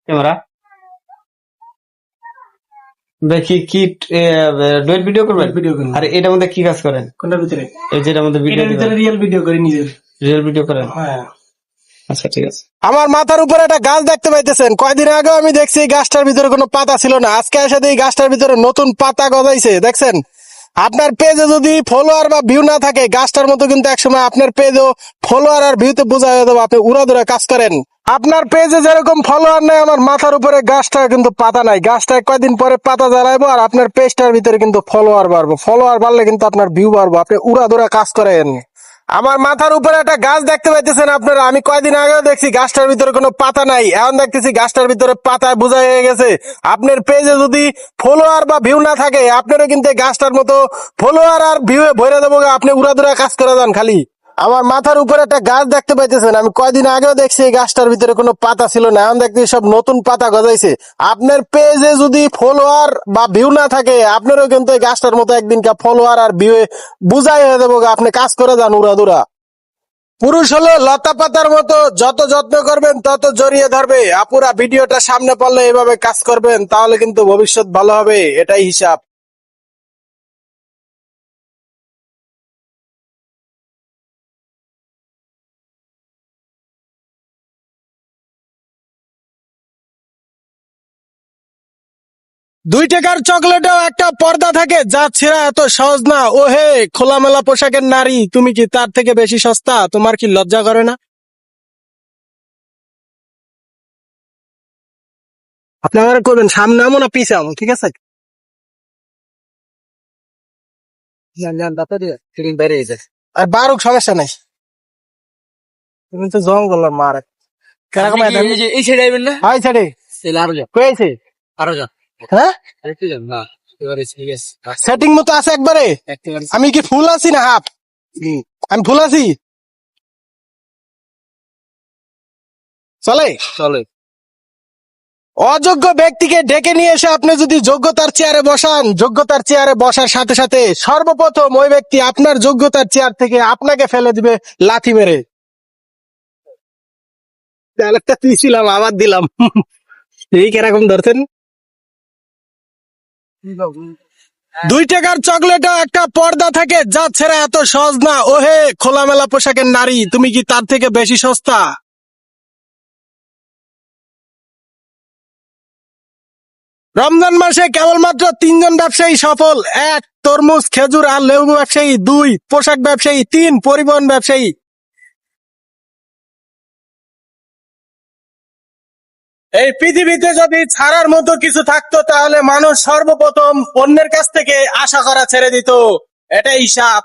Camera দেখি কি duet video করবেন ভিডিও করি আর এটার মধ্যে কি কাজ করেন কোনটার ভিতরে এই যেটার মধ্যে ভিডিও এটার ভিতরে রিয়েল ভিডিও করি নিজের রিয়েল ভিডিও করেন হ্যাঁ আচ্ছা ঠিক আছে আমার মাথার উপরে একটা গাছ দেখতে পাইতেছেন, কয়দিন আগেও আমি দেখছি এই গাছটার ভিতরে কোনো পাতা ছিল না, আজকে এসে এই গাছটার ভিতরে নতুন পাতা গজাইছে দেখছেন। আপনার পেজে যদি ফলোয়ার বা ভিউ না থাকে, গাছটার মতো কিন্তু একসময় আপনার পেজও ফলোয়ার আর ভিউতে বোঝা হয়ে যাবে আপনি উড়াদুরা কাজ করেন। আপনার পেজে যেরকম ফলোয়ার নাই, আমার মাথার উপরে গাছটা কিন্তু পাতা নাই, গাছটা কয়দিন পরে পাতা জ্বালাইবো আর আপনার পেজটার ভিতরে কিন্তু ফলোয়ার বাড়বো, ফলোয়ার বাড়লে কিন্তু আপনার ভিউ বাড়বো, আপনি উড়াদুরা কাজ করেন। আমার মাথার উপরে একটা গাছ দেখতে পাইতেছেন আপনারা, আমি কয়দিন আগেও দেখছি গাছটার ভিতরে কোনো পাতা নাই, এখন দেখতেছি গাছটার ভিতরে পাতায় বোঝা হয়ে গেছে। আপনার পেজে যদি ফলোয়ার বা ভিউ না থাকে, আপনারও কিন্তু এই গাছটার মতো ফলোয়ার আর ভিউ ভরে দেবো, আপনি উড়াদুরা কাজ করে যান খালি। আমার মাথার উপরে একটা গাছ দেখতে পাইতেছেন, আমি কয়দিন আগেও দেখছি এই গাছটার ভিতরে কোনো পাতা ছিল না, এখন দেখতেছি সব নতুন পাতা গজাইছে। আপনার পেজে যদি ফলোয়ার বা ভিউ না থাকে, আপনারও কিন্তু এই গাছটার মতো একদিনকা ফলোয়ার আর ভিউ বুঝাই হয়ে যাবো, আপনি কাজ করে যান উড়াদুরা। পুরুষ হলো লতা পাতার মতো, যত যত্ন করবেন তত জড়িয়ে ধরবে। আপুরা ভিডিওটা সামনে পড়লে এভাবে কাজ করবেন, তাহলে কিন্তু ভবিষ্যৎ ভালো হবে, এটাই হিসাব। ৳2 চকলেটেও একটা পর্দা থাকে, যা ছেঁড়া এত সহজ না। ও হে খোলামেলা পোশাকের নারী, তুমি কি তার থেকে বেশি সস্তা? তোমার কি লজ্জা করে না? আপনি আমার করবেন সামনে আমো না পিছে আমো, ঠিক আছে? আর বারুক সমস্যা নাই, তুমি তো জঙ্গল মার কেরকম এই সাইড আইবেন না হাই ছাড়ে আরো যান কয়েছে আরো যান হ্যাঁ আরেকটু যান না এবারে ঠিক আছে সেটিং মতো আছে একবারে। আমি কি ফুল আছি না হাফ? আমি ফুল আছি, চলে চলে অযোগ্য ব্যক্তিকে ডেকে নিয়ে এসে আপনি যদি যোগ্যতার চেয়ারে বসান, যোগ্যতার চেয়ারে বসার সাথে সাথে সর্বপ্রথম ওই ব্যক্তি আপনার যোগ্যতার চেয়ার থেকে আপনাকে ফেলে দিবে লাথি মেরে। একটা তুই ছিলাম আবার দিলাম এই কিরকম ধরতেন। ৳2 চকলেটও একটা পর্দা থাকে, যা ছেড়া এত সহজ না। ও হে খোলামেলা পোশাকের নারী, তুমি কি তার থেকে বেশি সস্তা? রমজান মাসে কেবলমাত্র 3 জন ব্যবসায়ী সফল: 1 তরমুজ, খেজুর আর লেবু ব্যবসায়ী, 2 পোশাক ব্যবসায়ী, 3 পরিবহন ব্যবসায়ী। এই পৃথিবীতে যদি ছাড়ার মতো কিছু থাকতো, তাহলে মানুষ সর্বপ্রথম অন্যের কাছ থেকে আশা করা ছেড়ে দিত, এটাই হিসাব।